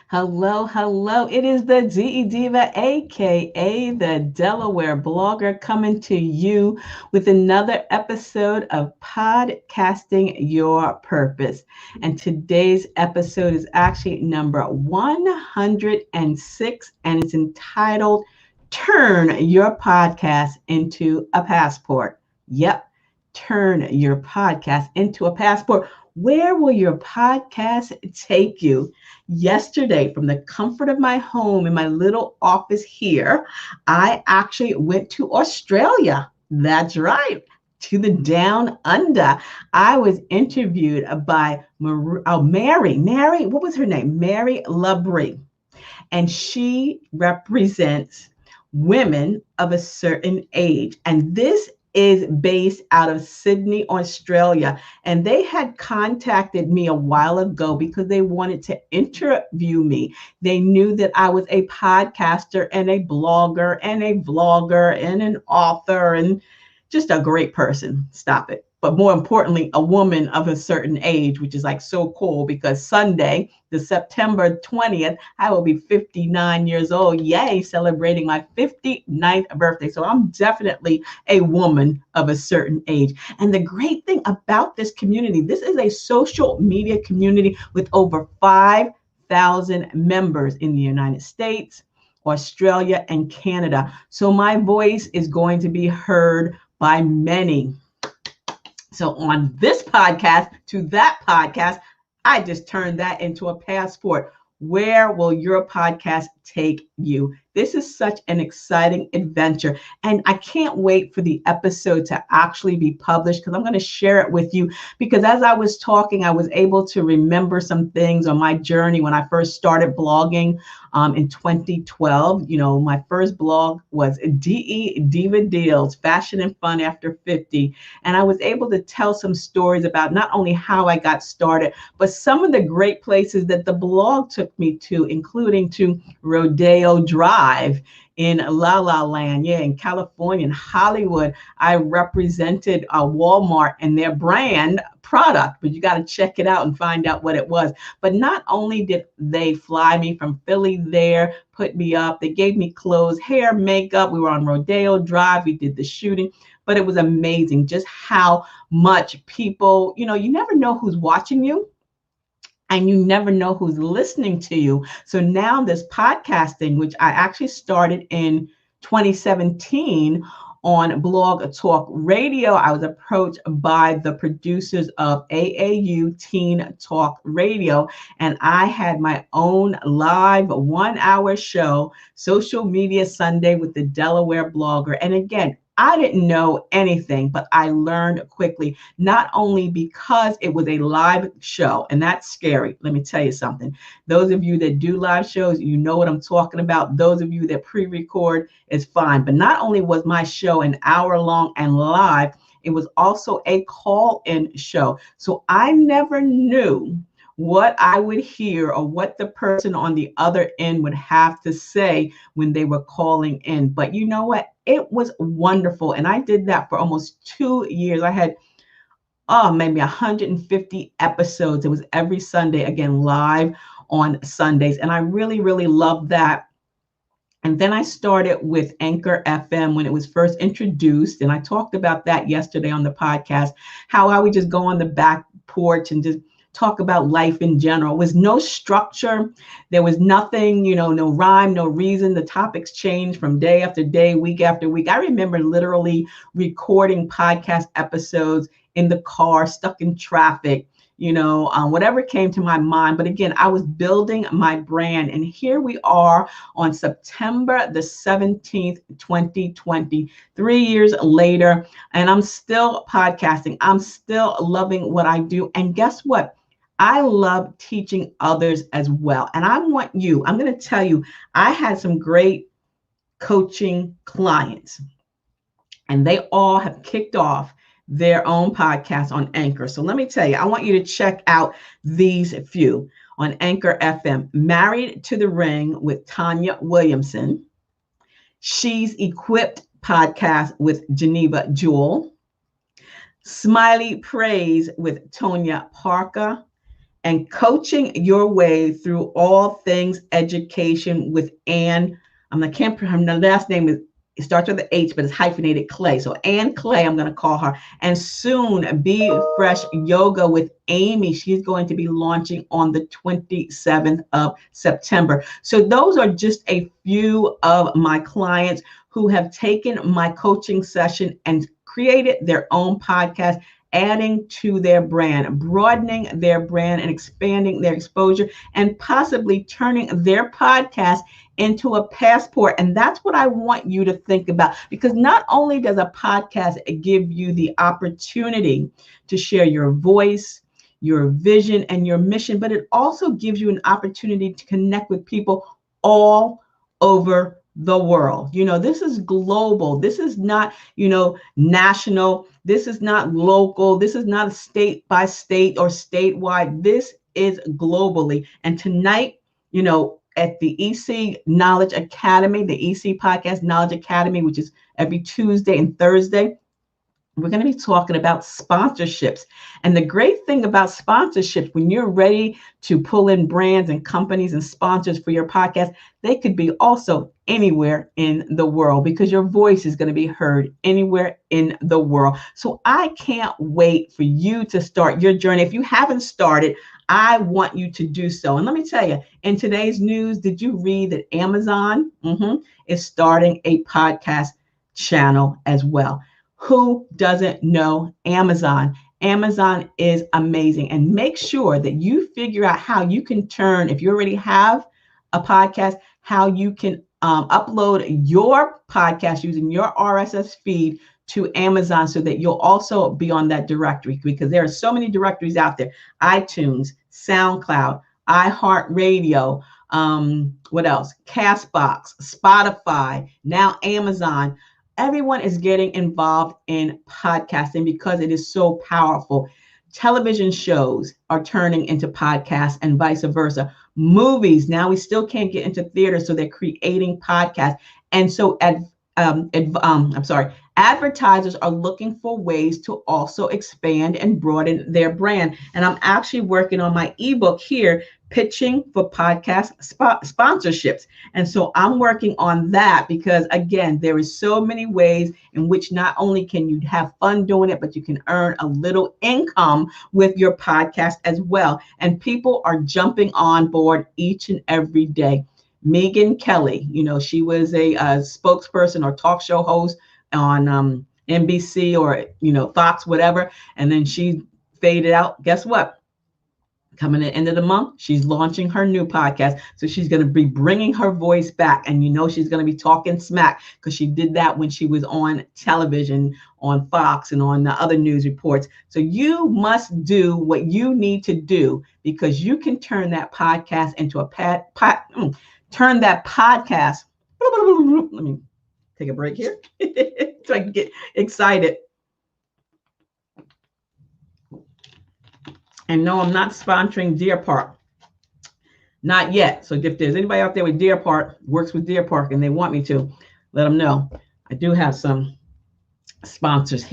Hello, hello. It is the DE Diva, aka the Delaware blogger, coming to you with another episode of Podcasting Your Purpose. And today's episode is actually number 106, and it's entitled Turn Your Podcast into a Passport. Yep, turn your podcast into a passport. Where will your podcast take you? Yesterday, from the comfort of my home in my little office here, I actually went to Australia. That's right. To the down under. I was interviewed by Mary, what was her name? Mary Labrie. And she represents women of a certain age. And this is based out of Sydney, Australia. And they had contacted me a while ago because they wanted to interview me. They knew that I was a podcaster and a blogger and a vlogger and an author and just a great person. Stop it. But more importantly, a woman of a certain age, which is like so cool because Sunday, the September 20th, I will be 59 years old. Yay, celebrating my 59th birthday. So I'm definitely a woman of a certain age. And the great thing about this community, this is a social media community with over 5,000 members in the United States, Australia, and Canada. So my voice is going to be heard by many. So on this podcast to that podcast, I just turned that into a passport. Where will your podcast take you? This is such an exciting adventure. And I can't wait for the episode to actually be published because I'm going to share it with you. Because as I was talking, I was able to remember some things on my journey when I first started blogging in 2012. You know, my first blog was DE Diva Deals, Fashion and Fun After 50. And I was able to tell some stories about not only how I got started, but some of the great places that the blog took me to, including to Rodeo Drive in La La Land, in California, in Hollywood. I represented Walmart and their brand product, but you got to check it out and find out what it was. But not only did they fly me from Philly there, put me up, they gave me clothes, hair, makeup. We were on Rodeo Drive. We did the shooting, but it was amazing just how much people, you never know who's watching you. And you never know who's listening to you. So now this podcasting, which I actually started in 2017 on Blog Talk Radio, I was approached by the producers of AAU Teen Talk Radio, and I had my own live 1-hour show, Social Media Sunday with the Delaware blogger. And again, I didn't know anything, but I learned quickly, not only because it was a live show, and that's scary. Let me tell you something. Those of you that do live shows, you know what I'm talking about. Those of you that pre-record is fine. But not only was my show an hour long and live, it was also a call-in show. So I never knew what I would hear or what the person on the other end would have to say when they were calling in. But you know what? It was wonderful. And I did that for almost 2 years. I had, maybe 150 episodes. It was every Sunday, again, live on Sundays. And I really, really loved that. And then I started with Anchor FM when it was first introduced. And I talked about that yesterday on the podcast, how I would just go on the back porch and just talk about life in general. It was no structure. There was nothing, no rhyme, no reason. The topics changed from day after day, week after week. I remember literally recording podcast episodes in the car, stuck in traffic, whatever came to my mind. But again, I was building my brand. And here we are on September the 17th, 2020, 3 years later, and I'm still podcasting. I'm still loving what I do. And guess what? I love teaching others as well. And I'm going to tell you, I had some great coaching clients, and they all have kicked off their own podcast on Anchor. So let me tell you, I want you to check out these few on Anchor FM. Married to the Ring with Tanya Williamson. She's Equipped podcast with Geneva Jewel. Smiley Praise with Tonya Parker. and coaching your way through all things education with Ann. I can't remember the last name is. It starts with an H, but it's hyphenated Clay. So Ann Clay, I'm going to call her. And soon, Be Fresh Yoga with Amy. She's going to be launching on the 27th of September. So those are just a few of my clients who have taken my coaching session and created their own podcast, adding to their brand, broadening their brand and expanding their exposure, and possibly turning their podcast into a passport. And that's what I want you to think about, because not only does a podcast give you the opportunity to share your voice, your vision, and your mission, but it also gives you an opportunity to connect with people all over the world. This is global. This is not, national. This is not local. This is not a state by state or statewide. This is globally. And tonight, at the EC Knowledge Academy, the EC Podcast Knowledge Academy, which is every Tuesday and Thursday, we're going to be talking about sponsorships. And the great thing about sponsorships, when you're ready to pull in brands and companies and sponsors for your podcast, they could be also anywhere in the world, because your voice is going to be heard anywhere in the world. So I can't wait for you to start your journey. If you haven't started, I want you to do so. And let me tell you, in today's news, did you read that Amazon is starting a podcast channel as well? Who doesn't know Amazon? Amazon is amazing. And make sure that you figure out how you can turn, if you already have a podcast, how you can upload your podcast using your RSS feed to Amazon, so that you'll also be on that directory, because there are so many directories out there: iTunes, SoundCloud, iHeartRadio, what else? Castbox, Spotify, now Amazon. Everyone is getting involved in podcasting because it is so powerful. Television shows are turning into podcasts and vice versa. Movies, now we still can't get into theaters, so they're creating podcasts. And so advertisers are looking for ways to also expand and broaden their brand. And I'm actually working on my ebook here, Pitching for Podcast Sponsorships. And so I'm working on that, because again, there is so many ways in which not only can you have fun doing it, but you can earn a little income with your podcast as well. And people are jumping on board each and every day. Megyn Kelly, she was a spokesperson or talk show host on NBC or, Fox, whatever. And then she faded out. Guess what? Coming at the end of the month, she's launching her new podcast. So she's going to be bringing her voice back. And she's going to be talking smack, because she did that when she was on television, on Fox and on the other news reports. So you must do what you need to do, because you can turn that podcast into turn that podcast. Let me take a break here so I can get excited. And no, I'm not sponsoring Deer Park. Not yet. So if there's anybody out there with Deer Park, works with Deer Park, and they want me to, let them know. I do have some sponsors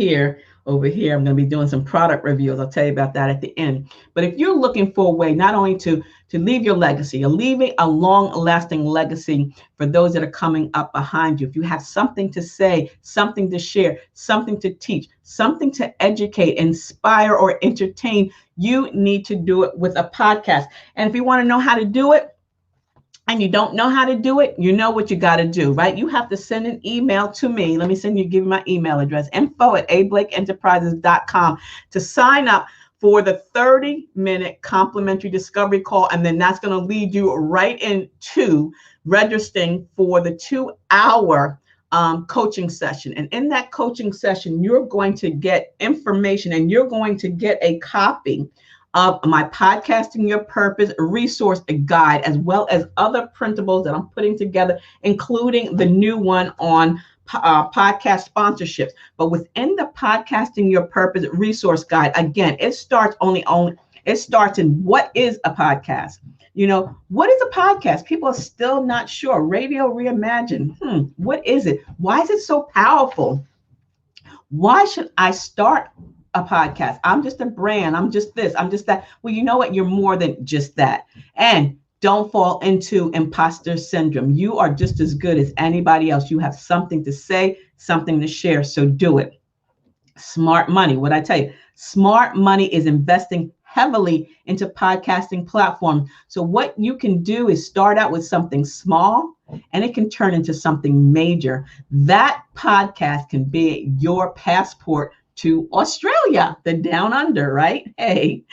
over here. I'm going to be doing some product reviews. I'll tell you about that at the end. But if you're looking for a way not only to leave your legacy, you're leaving a long-lasting legacy for those that are coming up behind you. If you have something to say, something to share, something to teach, something to educate, inspire, or entertain, you need to do it with a podcast. And if you want to know how to do it, and you don't know how to do it, you know what you got to do, right? You have to send an email to me. Let me give you my email address, info@ablakeenterprises.com, to sign up for the 30-minute complimentary discovery call. And then that's going to lead you right into registering for the 2-hour coaching session. And in that coaching session, you're going to get information, and you're going to get a copy of my Podcasting Your Purpose resource guide, as well as other printables that I'm putting together, including the new one on podcast sponsorships. But within the Podcasting Your Purpose resource guide, again, it starts in what is a podcast? What is a podcast? People are still not sure. Radio Reimagined. What is it? Why is it so powerful? Why should I start a podcast. I'm just a brand. I'm just this. I'm just that. Well, you know what? You're more than just that. And don't fall into imposter syndrome. You are just as good as anybody else. You have something to say, something to share. So do it. Smart money. What I tell you, smart money is investing heavily into podcasting platforms. So what you can do is start out with something small and it can turn into something major. That podcast can be your passport to Australia, the down under, right? Hey,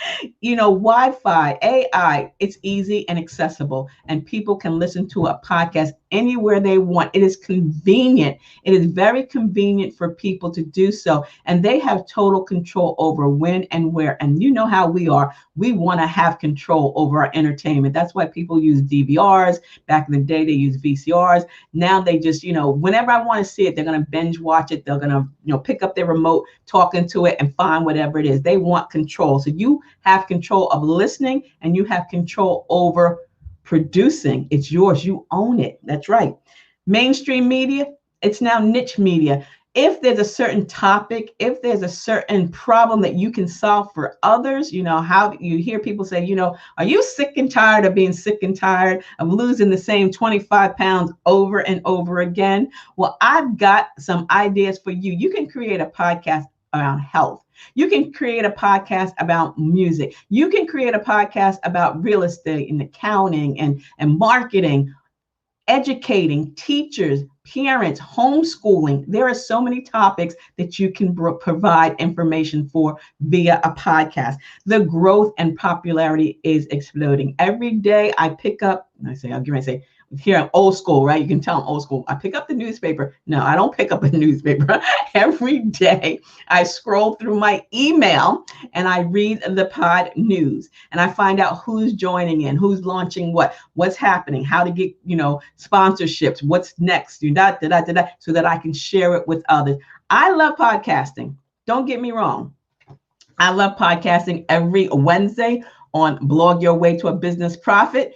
Wi-Fi, AI, it's easy and accessible, and people can listen to a podcast anywhere they want. It is convenient. It is very convenient for people to do so, and they have total control over when and where. And you know how we are. We want to have control over our entertainment. That's why people use DVRs. Back in the day, they used VCRs. Now they just, whenever I want to see it, they're going to binge watch it. They're going to, pick up their remote, talk into it, and find whatever it is. They want control. So you have control of listening and you have control over producing. It's yours. You own it. That's right. Mainstream media, it's now niche media. If there's a certain topic, if there's a certain problem that you can solve for others, how you hear people say, are you sick and tired of being sick and tired of losing the same 25 pounds over and over again? Well, I've got some ideas for you. You can create a podcast around health. You can create a podcast about music. You can create a podcast about real estate and accounting and marketing, educating teachers, parents, homeschooling. There are so many topics that you can provide information for via a podcast. The growth and popularity is exploding. Every day I pick up, here I'm old school, right? You can tell I'm old school. I pick up the newspaper. No, I don't pick up a newspaper. Every day I scroll through my email and I read the pod news and I find out who's joining in, who's launching what's happening, how to get, sponsorships, what's next, so that I can share it with others. I love podcasting. Don't get me wrong. I love podcasting every Wednesday on Blog Your Way to a Business Profit.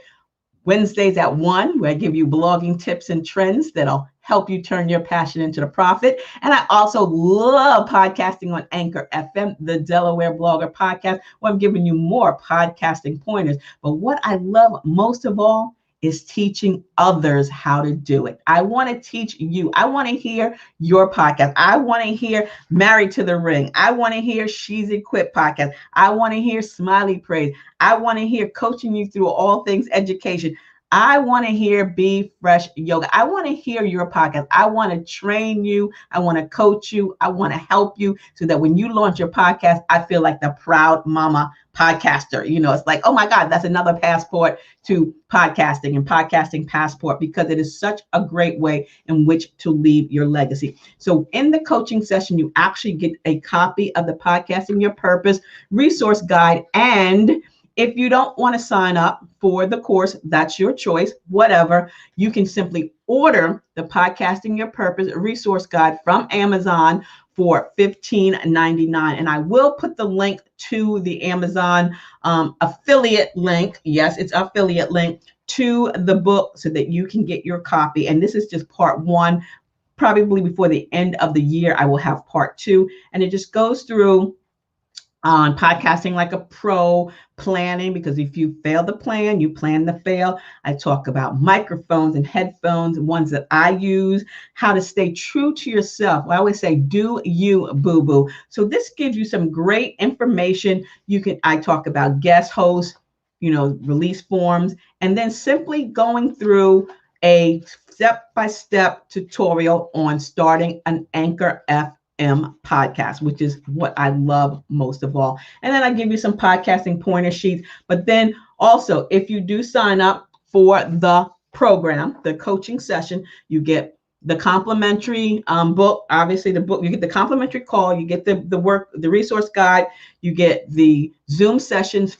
Wednesdays at 1, where I give you blogging tips and trends that'll help you turn your passion into the profit. And I also love podcasting on Anchor FM, the Delaware Blogger Podcast, where I'm giving you more podcasting pointers. But what I love most of all is teaching others how to do it. I want to teach you. I want to hear your podcast. I want to hear Married to the Ring. I want to hear She's Equipped podcast. I want to hear Smiley Praise. I want to hear coaching you through all things education. I want to hear Be Fresh Yoga. I want to hear your podcast. I want to train you. I want to coach you. I want to help you so that when you launch your podcast, I feel like the proud mama podcaster. It's like, oh my God, that's another passport to podcasting and podcasting passport, because it is such a great way in which to leave your legacy. So in the coaching session, you actually get a copy of the Podcasting Your Purpose resource guide. And if you don't want to sign up for the course, that's your choice, whatever. You can simply order the Podcasting Your Purpose resource guide from Amazon for $15.99. And I will put the link to the Amazon affiliate link. Yes, it's affiliate link to the book so that you can get your copy. And this is just part 1. Probably before the end of the year, I will have part 2. And it just goes through on podcasting like a pro, planning, because if you fail the plan, you plan to fail. I talk about microphones and headphones, ones that I use, how to stay true to yourself. I always say, do you, boo-boo. So this gives you some great information. I talk about guest hosts, release forms, and then simply going through a step-by-step tutorial on starting an Anchor FM podcast, which is what I love most of all. And then I give you some podcasting pointer sheets. But then also, if you do sign up for the program, the coaching session, you get the complimentary book. Obviously, the book, you get the complimentary call, you get the resource guide, you get the Zoom sessions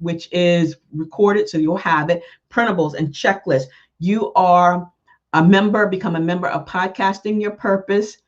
which is recorded, so you'll have it, printables and checklists. You are become a member of Podcasting Your Purpose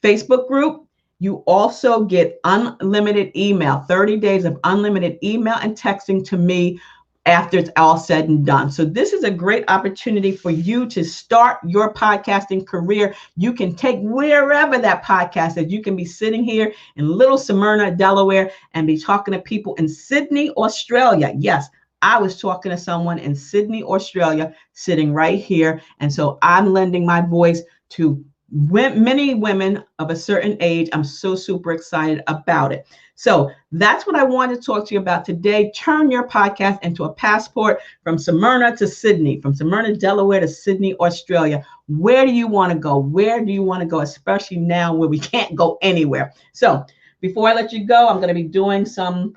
Facebook group. You also get unlimited email, 30 days of unlimited email and texting to me after it's all said and done. So this is a great opportunity for you to start your podcasting career. You can take wherever that podcast is. You can be sitting here in Little Smyrna, Delaware, and be talking to people in Sydney, Australia. Yes, I was talking to someone in Sydney, Australia, sitting right here. And so I'm lending my voice to many women of a certain age. I'm so super excited about it. So that's what I wanted to talk to you about today. Turn your podcast into a passport from Smyrna to Sydney, from Smyrna, Delaware to Sydney, Australia. Where do you want to go? Where do you want to go, especially now where we can't go anywhere? So before I let you go, I'm going to be doing some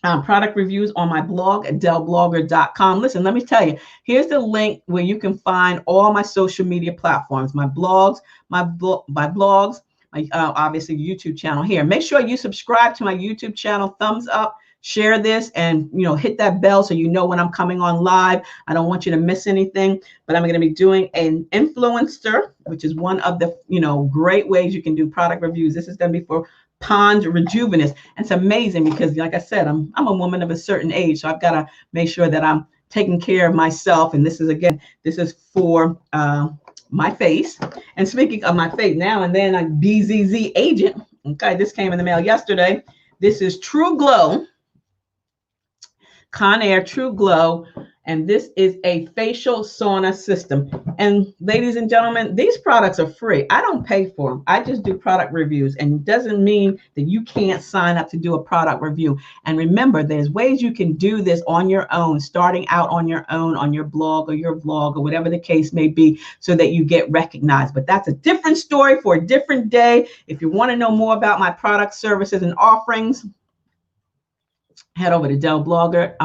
product reviews on my blog at delblogger.com. Listen, let me tell you, here's the link where you can find all my social media platforms, my blogs, my obviously YouTube channel here. Make sure you subscribe to my YouTube channel, thumbs up, share this, and hit that bell so you know when I'm coming on live. I don't want you to miss anything, but I'm going to be doing an influencer, which is one of the great ways you can do product reviews. This is going to be for Pond Rejuvenous. And it's amazing because, like I said, I'm a woman of a certain age, so I've got to make sure that I'm taking care of myself. And this is for my face. And speaking of my face, now and then, I'm BZZ agent. Okay, this came in the mail yesterday. This is True Glow, Conair True Glow, and this is a facial sauna system. And ladies and gentlemen, these products are free. I don't pay for them. I just do product reviews, and it doesn't mean that you can't sign up to do a product review. And remember, there's ways you can do this on your own, starting out on your own, on your blog or your vlog or whatever the case may be, so that you get recognized. But that's a different story for a different day. If you want to know more about my products, services, and offerings, head over to Del Blogger.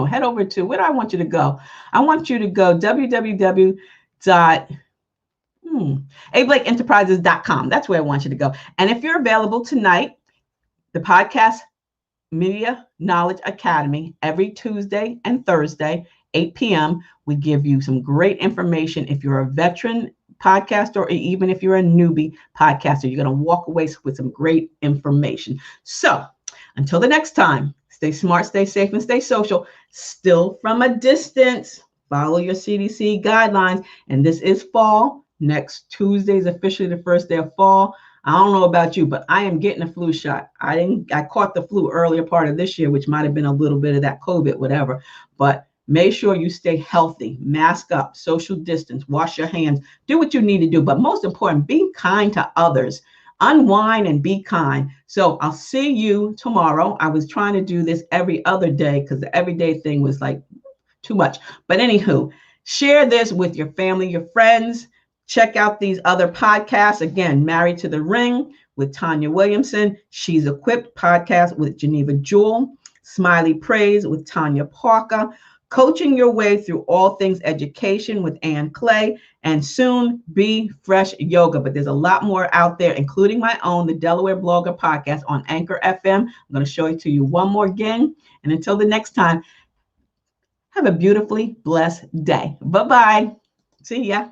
Head over to, where do I want you to go? I want you to go www.ablakeenterprises.com. That's where I want you to go. And if you're available tonight, the Podcast Media Knowledge Academy, every Tuesday and Thursday, 8 p.m., we give you some great information. If you're a veteran podcaster, or even if you're a newbie podcaster, you're going to walk away with some great information. So until the next time, stay smart, stay safe, and stay social, still from a distance. Follow your CDC guidelines. And this is fall. Next Tuesday is officially the first day of fall. I don't know about you, but I am getting a flu shot. I caught the flu earlier part of this year, which might have been a little bit of that COVID, whatever. But make sure you stay healthy, mask up, social distance, wash your hands, do what you need to do. But most important, be kind to others. Unwind and be kind. So I'll see you tomorrow. I was trying to do this every other day because the everyday thing was like too much. But anywho, share this with your family, your friends. Check out these other podcasts. Again, Married to the Ring with Tanya Williamson. She's Equipped podcast with Geneva Jewell. Smiley Praise with Tanya Parker. Coaching Your Way Through All Things Education with Ann Clay, and soon Be Fresh Yoga. But there's a lot more out there, including my own, the Delaware Blogger podcast on Anchor FM. I'm going to show it to you one more again. And until the next time, have a beautifully blessed day. Bye-bye. See ya.